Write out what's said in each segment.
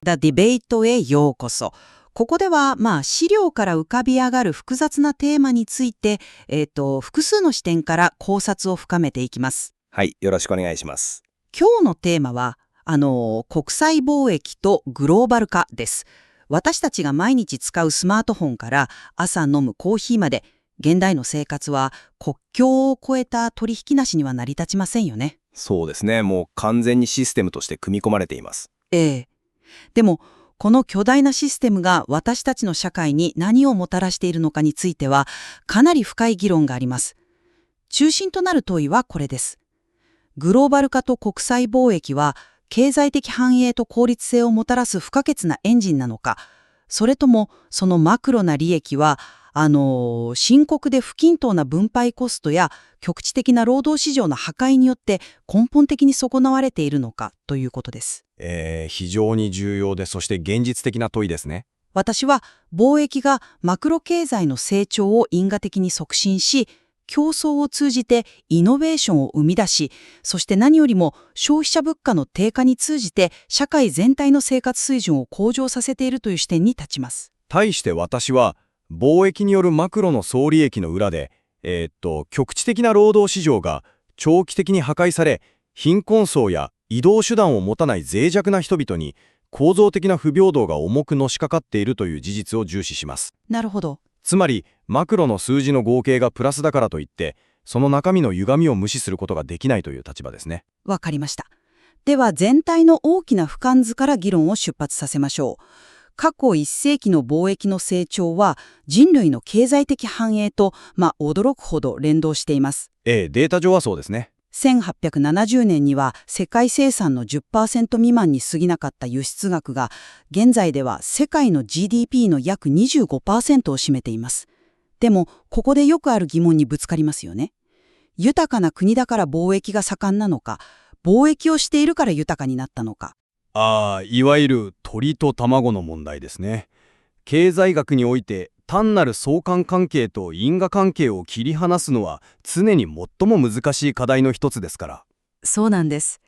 The Debate へようこそ。ここでは、資料から浮かび上がる複雑なテーマについて、複数の視点から考察を深めていきます。はい、よろしくお願いします。今日のテーマは、国際貿易とグローバル化です。私たちが毎日使うスマートフォンから朝飲むコーヒーまで、現代の生活は国境を越えた取引なしには成り立ちませんよね。そうですね、もう完全にシステムとして組み込まれています。ええ。でも、この巨大なシステムが私たちの社会に何をもたらしているのかについては、かなり深い議論があります。中心となる問いはこれです。グローバル化と国際貿易は、経済的繁栄と効率性をもたらす不可欠なエンジンなのか、それともそのマクロな利益は、深刻で不均等な分配コストや局地的な労働市場の破壊によって根本的に損なわれているのかということです。非常に重要で、そして現実的な問いですね。私は貿易がマクロ経済の成長を因果的に促進し、競争を通じてイノベーションを生み出し、そして何よりも消費者物価の低下に通じて社会全体の生活水準を向上させているという視点に立ちます。対して私は、貿易によるマクロの総利益の裏で、局地的な労働市場が長期的に破壊され、貧困層や移動手段を持たない脆弱な人々に構造的な不平等が重くのしかかっているという事実を重視します。なるほど。つまり、マクロの数字の合計がプラスだからといって、その中身の歪みを無視することができないという立場ですね。わかりました。では全体の大きな俯瞰図から議論を出発させましょう。過去1世紀の貿易の成長は人類の経済的繁栄と、驚くほど連動しています。データ上はそうですね。1870年には世界生産の 10% 未満に過ぎなかった輸出額が、現在では世界の GDP の約 25% を占めています。でも、ここでよくある疑問にぶつかりますよね。豊かな国だから貿易が盛んなのか、貿易をしているから豊かになったのか。いわゆる鳥と卵の問題ですね。経済学において単なる相関関係と因果関係を切り離すのは常に最も難しい課題の一つですから。そうなんです。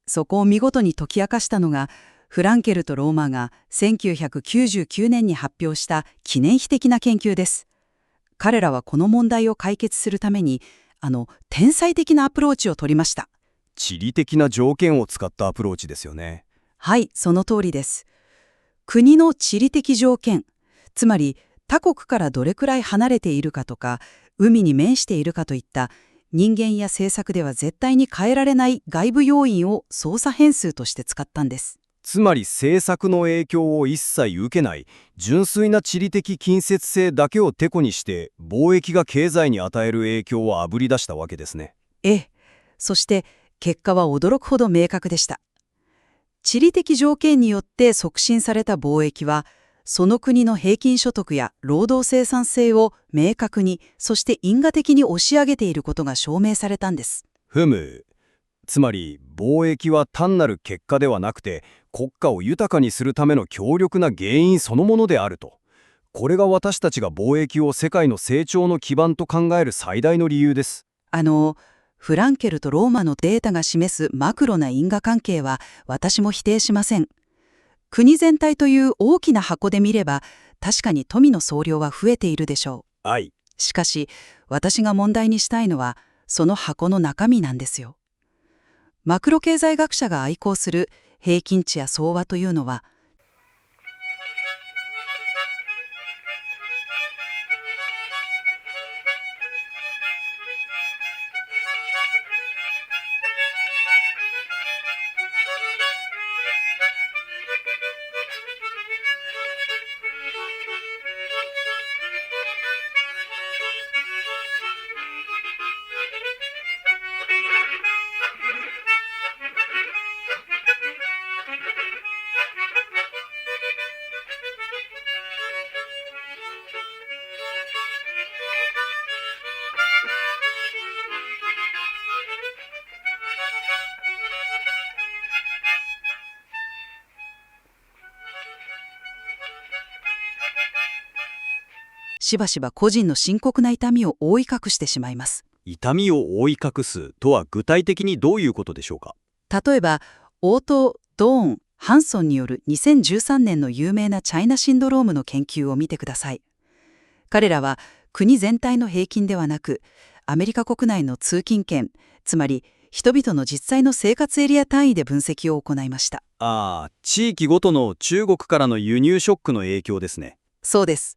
そこを見事に解き明かしたのが、フランケルとローマーが1999年に発表した記念碑的な研究です。彼らはこの問題を解決するために、天才的なアプローチを取りました。地理的な条件を使ったアプローチですよね。はい、その通りです。国の地理的条件、つまり他国からどれくらい離れているかとか、海に面しているかといった人間や政策では絶対に変えられない外部要因を操作変数として使ったんです。つまり政策の影響を一切受けない純粋な地理的近接性だけをテコにして貿易が経済に与える影響をあぶり出したわけですね。そして結果は驚くほど明確でした。地理的条件によって促進された貿易は、その国の平均所得や労働生産性を明確に、そして因果的に押し上げていることが証明されたんです。つまり貿易は単なる結果ではなくて、国家を豊かにするための強力な原因そのものであると。これが私たちが貿易を世界の成長の基盤と考える最大の理由です。フランケルとローマのデータが示すマクロな因果関係は私も否定しません。国全体という大きな箱で見れば、確かに富の総量は増えているでしょう。はい。しかし、私が問題にしたいのは、その箱の中身なんですよ。マクロ経済学者が愛好する平均値や相和というのは、しばしば個人の深刻な痛みを覆い隠してしまいます。痛みを覆い隠すとは具体的にどういうことでしょうか。例えば、オート・ドーンハンソンによる2013年の有名なチャイナシンドロームの研究を見てください。彼らは国全体の平均ではなく、アメリカ国内の通勤圏、つまり人々の実際の生活エリア単位で分析を行いました。地域ごとの中国からの輸入ショックの影響ですね。そうです。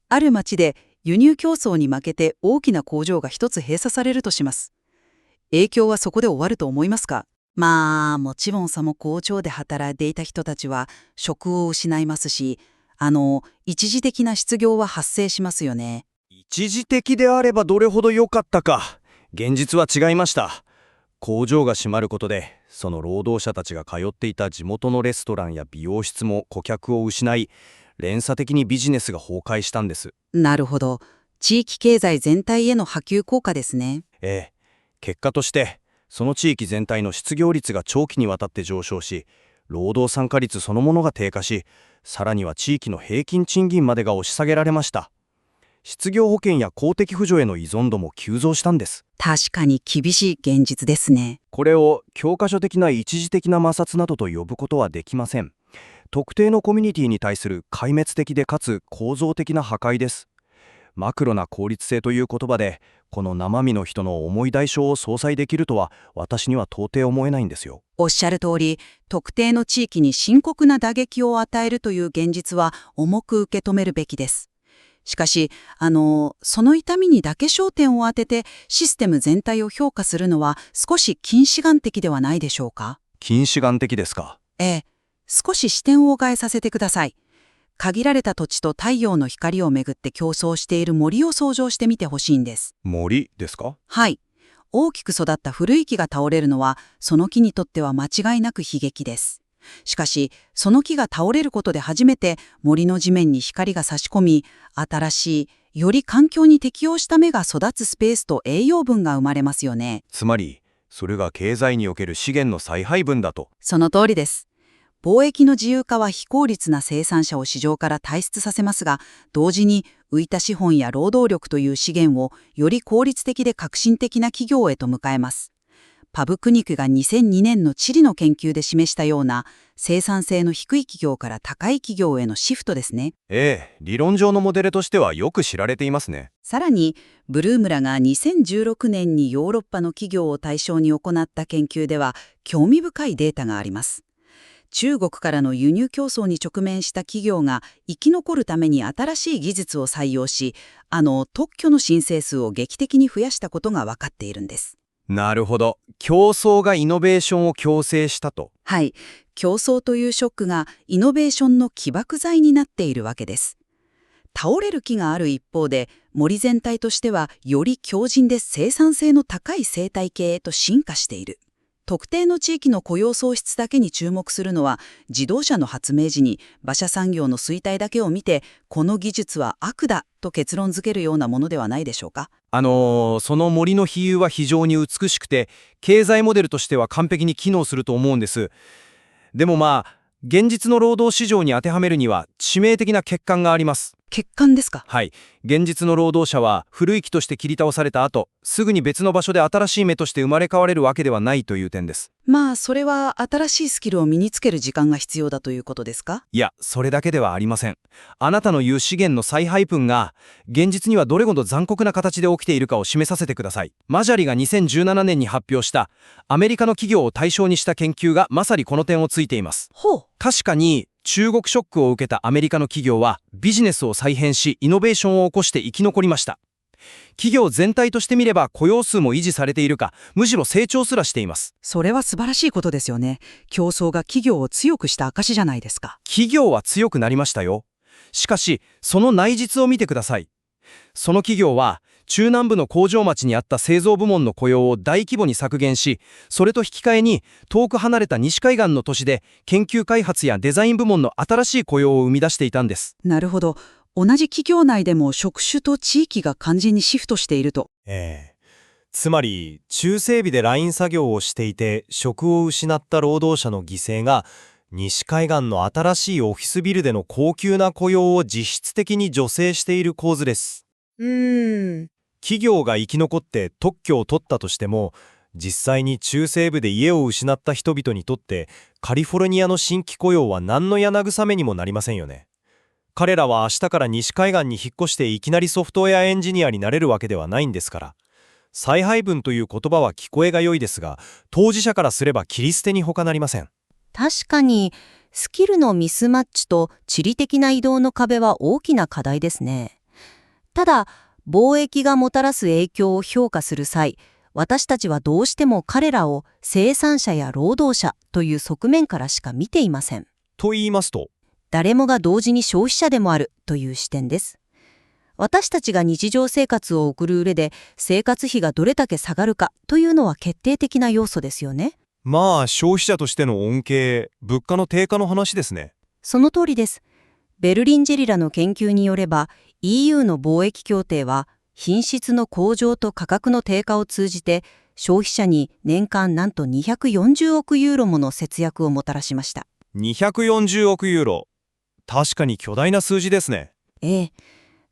ある町で輸入競争に負けて大きな工場が一つ閉鎖されるとします。影響はそこで終わると思いますか？もちろんその工場で働いていた人たちは職を失いますし、一時的な失業は発生しますよね。一時的であればどれほど良かったか。現実は違いました。工場が閉まることで、その労働者たちが通っていた地元のレストランや美容室も顧客を失い、連鎖的にビジネスが崩壊したんです。なるほど。地域経済全体への波及効果ですね。ええ。結果として、その地域全体の失業率が長期にわたって上昇し、労働参加率そのものが低下し、さらには地域の平均賃金までが押し下げられました。失業保険や公的扶助への依存度も急増したんです。確かに厳しい現実ですね。これを教科書的な一時的な摩擦などと呼ぶことはできません。特定のコミュニティに対する壊滅的でかつ構造的な破壊です。マクロな効率性という言葉で、この生身の人の重い代償を相殺できるとは私には到底思えないんですよ。おっしゃる通り、特定の地域に深刻な打撃を与えるという現実は重く受け止めるべきです。しかし、その痛みにだけ焦点を当ててシステム全体を評価するのは少し近視眼的ではないでしょうか。近視眼的ですか？ええ、少し視点を変えさせてください。限られた土地と太陽の光をめぐって競争している森を想像してみてほしいんです。森ですか？はい。大きく育った古い木が倒れるのは、その木にとっては間違いなく悲劇です。しかし、その木が倒れることで初めて森の地面に光が差し込み、新しい、より環境に適応した芽が育つスペースと栄養分が生まれますよね。つまり、それが経済における資源の再配分だと。その通りです。貿易の自由化は非効率な生産者を市場から退出させますが、同時に浮いた資本や労働力という資源をより効率的で革新的な企業へと迎えます。パブクニクが2002年のチリの研究で示したような生産性の低い企業から高い企業へのシフトですね。理論上のモデルとしてはよく知られていますね。さらに、ブルームらが2016年にヨーロッパの企業を対象に行った研究では興味深いデータがあります。中国からの輸入競争に直面した企業が生き残るために新しい技術を採用し、特許の申請数を劇的に増やしたことが分かっているんです。なるほど。競争がイノベーションを強制したと。はい。競争というショックがイノベーションの起爆剤になっているわけです。倒れる木がある一方で、森全体としてはより強靭で生産性の高い生態系へと進化している。特定の地域の雇用創出だけに注目するのは、自動車の発明時に馬車産業の衰退だけを見て、この技術は悪だと結論付けるようなものではないでしょうか。その森の比喩は非常に美しくて、経済モデルとしては完璧に機能すると思うんです。でも現実の労働市場に当てはめるには致命的な欠陥があります。欠陥ですか？はい。現実の労働者は古い木として切り倒された後、すぐに別の場所で新しい芽として生まれ変われるわけではないという点です。それは新しいスキルを身につける時間が必要だということですか？いや、それだけではありません。あなたの言う資源の再配分が、現実にはどれほど残酷な形で起きているかを示させてください。マジャリが2017年に発表したアメリカの企業を対象にした研究がまさにこの点をついています。確かに中国ショックを受けたアメリカの企業はビジネスを再編しイノベーションを起こして生き残りました。企業全体として見れば雇用数も維持されているか、むしろ成長すらしています。それは素晴らしいことですよね。競争が企業を強くした証じゃないですか。企業は強くなりましたよ。しかし、その内実を見てください。その企業は、中南部の工場町にあった製造部門の雇用を大規模に削減し、それと引き換えに遠く離れた西海岸の都市で研究開発やデザイン部門の新しい雇用を生み出していたんです。なるほど。同じ企業内でも職種と地域が完全にシフトしていると。つまり中整備でライン作業をしていて職を失った労働者の犠牲が西海岸の新しいオフィスビルでの高級な雇用を実質的に助成している構図です。企業が生き残って特許を取ったとしても、実際に中西部で家を失った人々にとってカリフォルニアの新規雇用は何の柳雨にもなりませんよね。彼らは明日から西海岸に引っ越していきなりソフトウェアエンジニアになれるわけではないんですから。再配分という言葉は聞こえが良いですが、当事者からすれば切り捨てに他なりません。確かに、スキルのミスマッチと地理的な移動の壁は大きな課題ですね。ただ、貿易がもたらす影響を評価する際、私たちはどうしても彼らを生産者や労働者という側面からしか見ていません。と言いますと、誰もが同時に消費者でもあるという視点です。私たちが日常生活を送る上で生活費がどれだけ下がるかというのは決定的な要素ですよね。まあ消費者としての恩恵、物価の低下の話ですね。その通りです。ベルリン・ジェリラの研究によれば EU の貿易協定は品質の向上と価格の低下を通じて消費者に年間なんと240億ユーロもの節約をもたらしました。240億ユーロ。確かに巨大な数字ですね。ええ。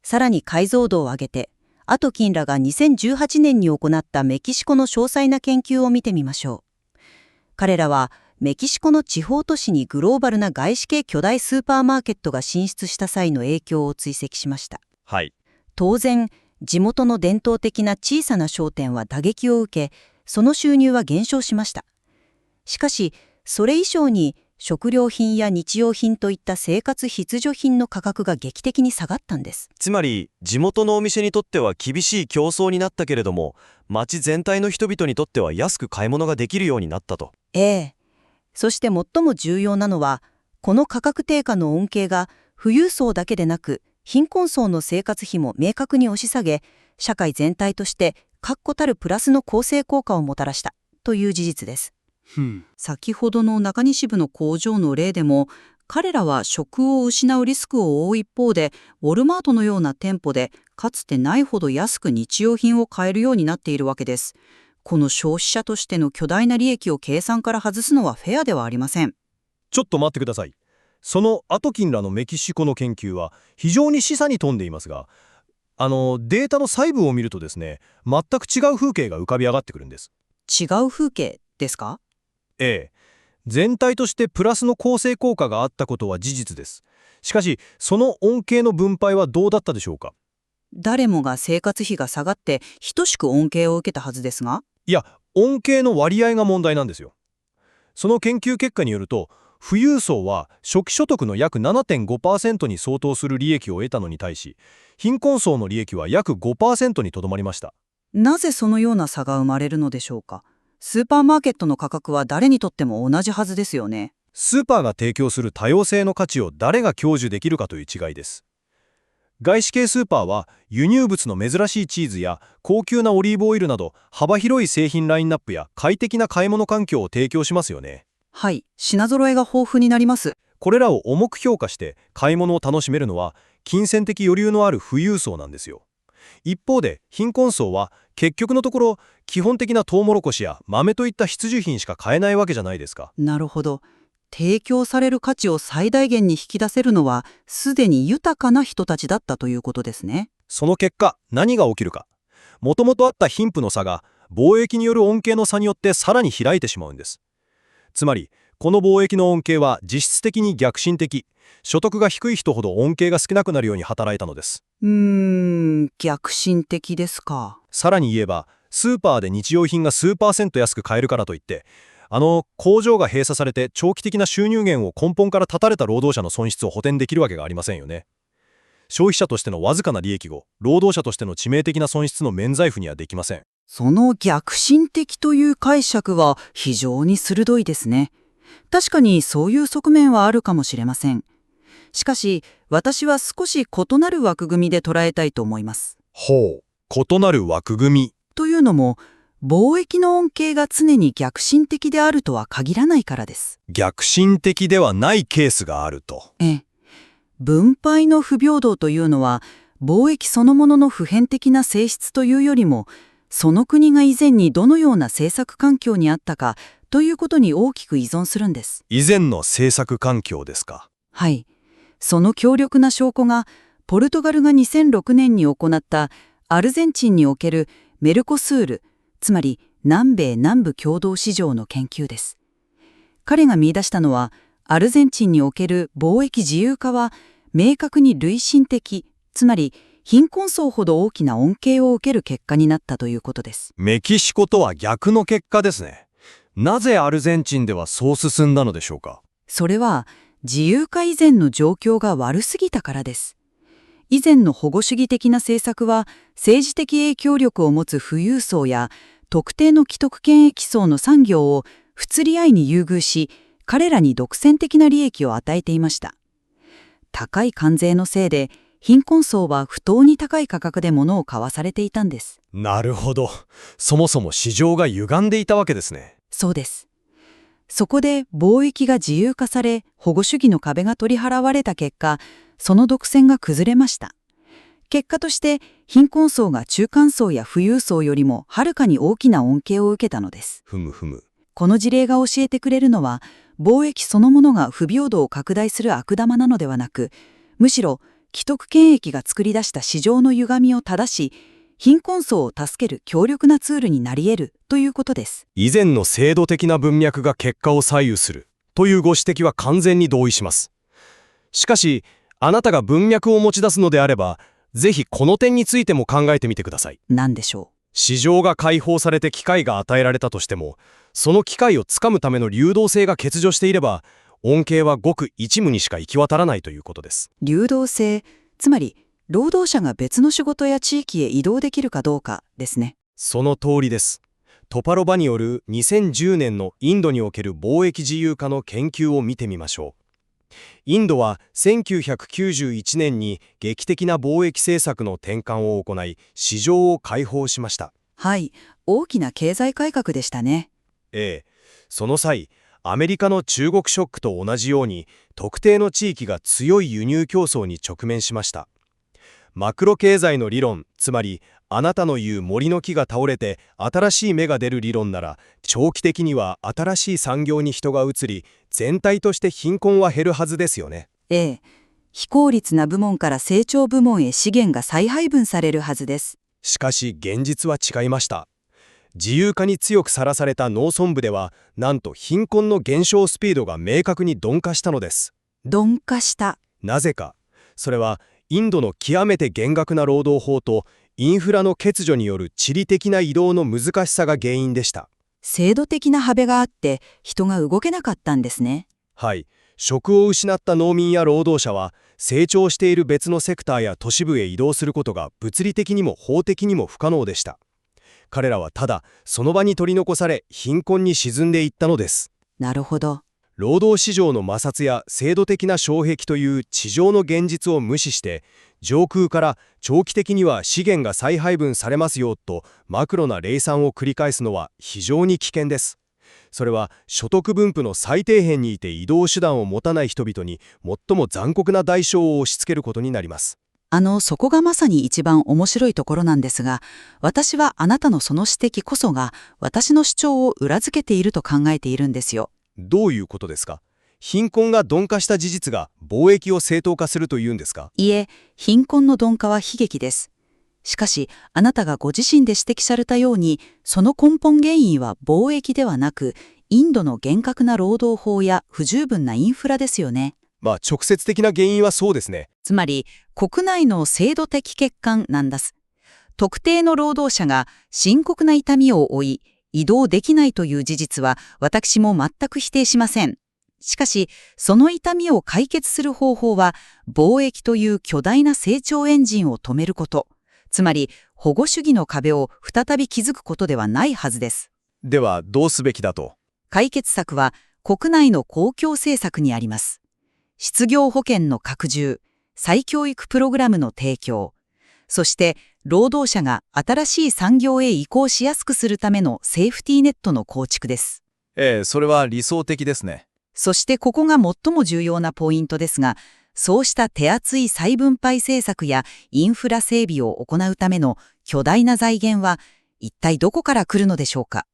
さらに解像度を上げて、アトキンらが2018年に行ったメキシコの詳細な研究を見てみましょう。彼らはメキシコの地方都市にグローバルな外資系巨大スーパーマーケットが進出した際の影響を追跡しました。はい。当然、地元の伝統的な小さな商店は打撃を受け、その収入は減少しました。しかし、それ以上に食料品や日用品といった生活必需品の価格が劇的に下がったんです。つまり地元のお店にとっては厳しい競争になったけれども、町全体の人々にとっては安く買い物ができるようになったと。ええ。そして最も重要なのは、この価格低下の恩恵が富裕層だけでなく、貧困層の生活費も明確に押し下げ、社会全体として確固たるプラスの構成効果をもたらしたという事実です。先ほどの中西部の工場の例でも、彼らは職を失うリスクを負う一方で、ウォルマートのような店舗でかつてないほど安く日用品を買えるようになっているわけです。この消費者としての巨大な利益を計算から外すのはフェアではありません。ちょっと待ってください。そのアトキンらのメキシコの研究は非常に示唆に富んでいますが、データの細部を見るとですね、全く違う風景が浮かび上がってくるんです。違う風景ですか？ええ。全体としてプラスの構成効果があったことは事実です。しかし、その恩恵の分配はどうだったでしょうか？誰もが生活費が下がって等しく恩恵を受けたはずですが。いや、恩恵の割合が問題なんですよ。その研究結果によると、富裕層は初期所得の約 7.5% に相当する利益を得たのに対し、貧困層の利益は約 5% にとどまりました。なぜそのような差が生まれるのでしょうか？スーパーマーケットの価格は誰にとっても同じはずですよね。スーパーが提供する多様性の価値を誰が享受できるかという違いです。外資系スーパーは輸入物の珍しいチーズや高級なオリーブオイルなど幅広い製品ラインナップや快適な買い物環境を提供しますよね。はい、品揃えが豊富になります。これらを重く評価して買い物を楽しめるのは金銭的余裕のある富裕層なんですよ。一方で貧困層は結局のところ基本的なトウモロコシや豆といった必需品しか買えないわけじゃないですか。なるほど。提供される価値を最大限に引き出せるのはすでに豊かな人たちだったということですね。その結果何が起きるか。もともとあった貧富の差が貿易による恩恵の差によってさらに開いてしまうんです。つまりこの貿易の恩恵は実質的に逆進的、所得が低い人ほど恩恵が少なくなるように働いたのです。逆進的ですか。さらに言えばスーパーで日用品が数%安く買えるからといって工場が閉鎖されて長期的な収入源を根本から断たれた労働者の損失を補填できるわけがありませんよね。消費者としてのわずかな利益を労働者としての致命的な損失の免罪符にはできません。その逆進的という解釈は非常に鋭いですね。確かにそういう側面はあるかもしれません。しかし私は少し異なる枠組みで捉えたいと思います。ほう、異なる枠組み。というのも貿易の恩恵が常に逆進的であるとは限らないからです。逆進的ではないケースがあると。ええ。分配の不平等というのは貿易そのものの普遍的な性質というよりも、その国が以前にどのような政策環境にあったかということに大きく依存するんです。以前の政策環境ですか。はい。その強力な証拠がポルトガルが2006年に行ったアルゼンチンにおけるメルコスール、つまり南米南部共同市場の研究です。彼が見出したのは、アルゼンチンにおける貿易自由化は明確に累進的、つまり貧困層ほど大きな恩恵を受ける結果になったということです。メキシコとは逆の結果ですね。なぜアルゼンチンではそう進んだのでしょうか。それは自由化以前の状況が悪すぎたからです。以前の保護主義的な政策は政治的影響力を持つ富裕層や特定の既得権益層の産業を不釣り合いに優遇し、彼らに独占的な利益を与えていました。高い関税のせいで貧困層は不当に高い価格で物を買わされていたんです。なるほど。そもそも市場が歪んでいたわけですね。そうです。そこで貿易が自由化され、保護主義の壁が取り払われた結果、その独占が崩れました。結果として貧困層が中間層や富裕層よりもはるかに大きな恩恵を受けたのです。ふむふむ。この事例が教えてくれるのは、貿易そのものが不平等を拡大する悪玉なのではなく、むしろ既得権益が作り出した市場の歪みを正し、貧困層を助ける強力なツールになり得るということです。以前の制度的な文脈が結果を左右するというご指摘は完全に同意します。しかし、あなたが文脈を持ち出すのであれば、ぜひこの点についても考えてみてください。何でしょう。市場が開放されて機会が与えられたとしても、その機会をつかむための流動性が欠如していれば、恩恵はごく一部にしか行き渡らないということです。流動性、つまり労働者が別の仕事や地域へ移動できるかどうかですね。その通りです。トパロバによる2010年のインドにおける貿易自由化の研究を見てみましょう。インドは1991年に劇的な貿易政策の転換を行い、市場を開放しました。はい、大きな経済改革でしたね。その際、アメリカの中国ショックと同じように、特定の地域が強い輸入競争に直面しました。マクロ経済の理論、つまり、あなたの言う森の木が倒れて新しい芽が出る理論なら、長期的には新しい産業に人が移り、全体として貧困は減るはずですよね。非効率な部門から成長部門へ資源が再配分されるはずです。しかし現実は違いました。自由化に強くさらされた農村部では、なんと貧困の減少スピードが明確に鈍化したのです。鈍化した。なぜか。それは、インドの極めて厳格な労働法とインフラの欠如による地理的な移動の難しさが原因でした。制度的な壁があって人が動けなかったんですね。はい。職を失った農民や労働者は成長している別のセクターや都市部へ移動することが物理的にも法的にも不可能でした。彼らはただその場に取り残され貧困に沈んでいったのです。なるほど。労働市場の摩擦や制度的な障壁という地上の現実を無視して上空から長期的には資源が再配分されますよとマクロな冷算を繰り返すのは非常に危険です。それは所得分布の最底辺にいて移動手段を持たない人々に最も残酷な代償を押し付けることになります。そこがまさに一番面白いところなんですが、私はあなたのその指摘こそが私の主張を裏付けていると考えているんですよ。どういうことですか？貧困が鈍化した事実が貿易を正当化するというんですか？いえ、貧困の鈍化は悲劇です。しかし、あなたがご自身で指摘されたように、その根本原因は貿易ではなく、インドの厳格な労働法や不十分なインフラですよね。直接的な原因はそうですね。つまり、国内の制度的欠陥なんです。特定の労働者が深刻な痛みを負い、移動できないという事実は私も全く否定しません。しかし、その痛みを解決する方法は、貿易という巨大な成長エンジンを止めること、つまり保護主義の壁を再び築くことではないはずです。では、どうすべきだと？解決策は国内の公共政策にあります。失業保険の拡充、再教育プログラムの提供、そして労働者が新しい産業へ移行しやすくするためのセーフティーネットの構築です。それは理想的ですね。そしてここが最も重要なポイントですが、そうした手厚い再分配政策やインフラ整備を行うための巨大な財源は一体どこから来るのでしょうか。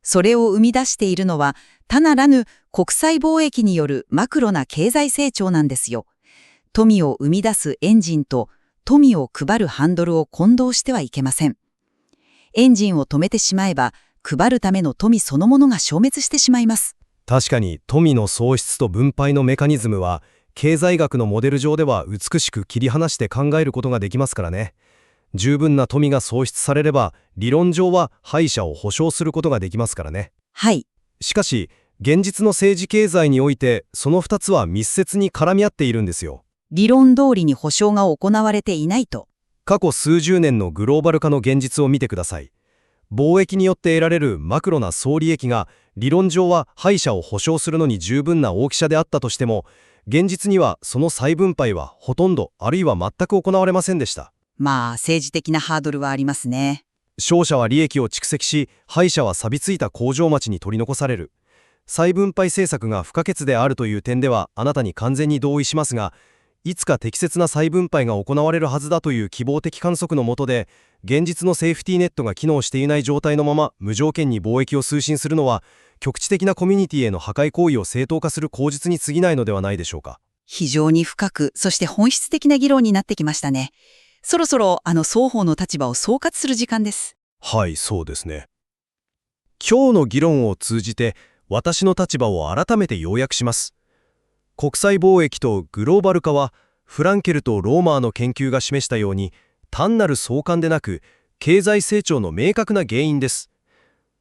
それを生み出しているのは他ならぬ国際貿易によるマクロな経済成長なんですよ。富を生み出すエンジンと富を配るハンドルを混同してはいけません。エンジンを止めてしまえば、配るための富そのものが消滅してしまいます。確かに富の創出と分配のメカニズムは経済学のモデル上では美しく切り離して考えることができますからね。十分な富が創出されれば理論上は敗者を保証することができますからね。はい。しかし現実の政治経済においてその2つは密接に絡み合っているんですよ。理論通りに保証が行われていないと。過去数十年のグローバル化の現実を見てください。貿易によって得られるマクロな総利益が理論上は敗者を保証するのに十分な大きさであったとしても、現実にはその再分配はほとんどあるいは全く行われませんでした。まあ、政治的なハードルはありますね。勝者は利益を蓄積し、敗者は錆びついた工場町に取り残される。再分配政策が不可欠であるという点ではあなたに完全に同意しますが、いつか適切な再分配が行われるはずだという希望的観測の下で、現実のセーフティーネットが機能していない状態のまま無条件に貿易を推進するのは、局地的なコミュニティへの破壊行為を正当化する口実に過ぎないのではないでしょうか。非常に深く、そして本質的な議論になってきましたね。そろそろ双方の立場を総括する時間です。はい、そうですね。今日の議論を通じて私の立場を改めて要約します。国際貿易とグローバル化はフランケルとローマーの研究が示したように単なる相関でなく経済成長の明確な原因です。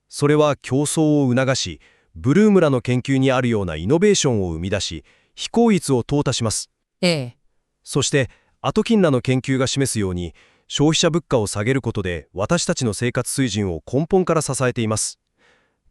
それは競争を促し、ブルームらの研究にあるようなイノベーションを生み出し、非効率を淘汰します。そしてアトキンらの研究が示すように消費者物価を下げることで私たちの生活水準を根本から支えています。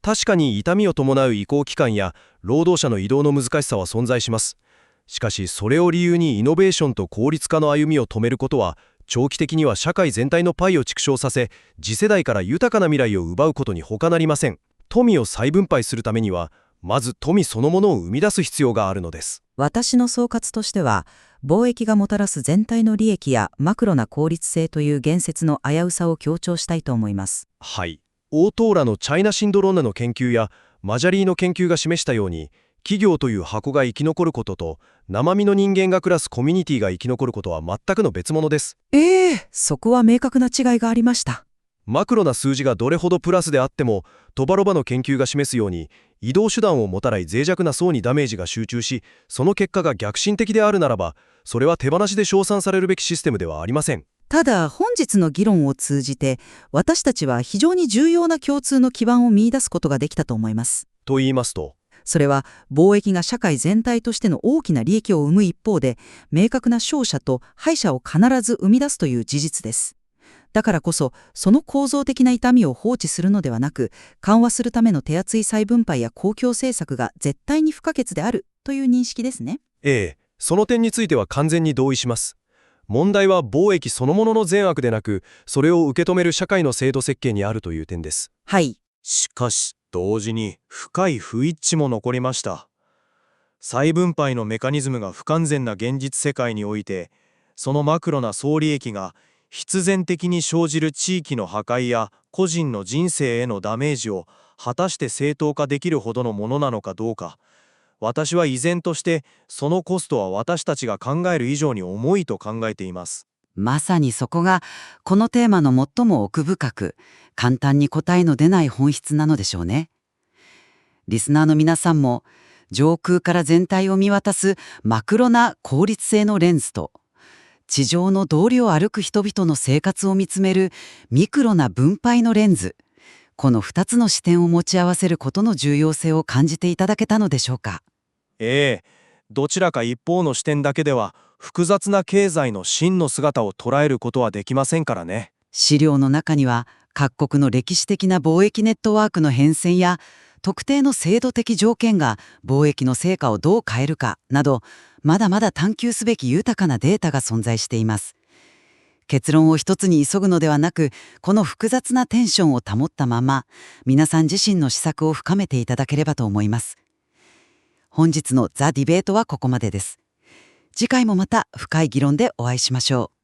確かに痛みを伴う移行期間や労働者の移動の難しさは存在します。しかしそれを理由にイノベーションと効率化の歩みを止めることは長期的には社会全体のパイを縮小させ、次世代から豊かな未来を奪うことに他なりません。富を再分配するためにはまず富そのものを生み出す必要があるのです。私の総括としては、貿易がもたらす全体の利益やマクロな効率性という言説の危うさを強調したいと思います。はい。オートーラのチャイナシンドローネの研究やマジャリーの研究が示したように、企業という箱が生き残ることと生身の人間が暮らすコミュニティが生き残ることは全くの別物です。そこは明確な違いがありました。マクロな数字がどれほどプラスであっても、トバロバの研究が示すように、移動手段を持たない脆弱な層にダメージが集中し、その結果が逆進的であるならば、それは手放しで称賛されるべきシステムではありません。ただ、本日の議論を通じて、私たちは非常に重要な共通の基盤を見出すことができたと思います。と言いますと、それは、貿易が社会全体としての大きな利益を生む一方で、明確な勝者と敗者を必ず生み出すという事実です。だからこそ、その構造的な痛みを放置するのではなく、緩和するための手厚い再分配や公共政策が絶対に不可欠であるという認識ですね。その点については完全に同意します。問題は貿易そのものの善悪でなく、それを受け止める社会の制度設計にあるという点です。はい。しかし、同時に深い不一致も残りました。再分配のメカニズムが不完全な現実世界において、そのマクロな総利益が必然的に生じる地域の破壊や個人の人生へのダメージを果たして正当化できるほどのものなのかどうか、私は依然としてそのコストは私たちが考える以上に重いと考えています。まさにそこがこのテーマの最も奥深く、簡単に答えの出ない本質なのでしょうね。リスナーの皆さんも上空から全体を見渡すマクロな効率性のレンズと、地上の道理を歩く人々の生活を見つめるミクロな分配のレンズ、この2つの視点を持ち合わせることの重要性を感じていただけたのでしょうか。どちらか一方の視点だけでは複雑な経済の真の姿を捉えることはできませんからね。資料の中には各国の歴史的な貿易ネットワークの変遷や特定の制度的条件が貿易の成果をどう変えるかなど、まだまだ探求すべき豊かなデータが存在しています。結論を一つに急ぐのではなく、この複雑なテンションを保ったまま、皆さん自身の思索を深めていただければと思います。本日のザ・ディベートはここまでです。次回もまた深い議論でお会いしましょう。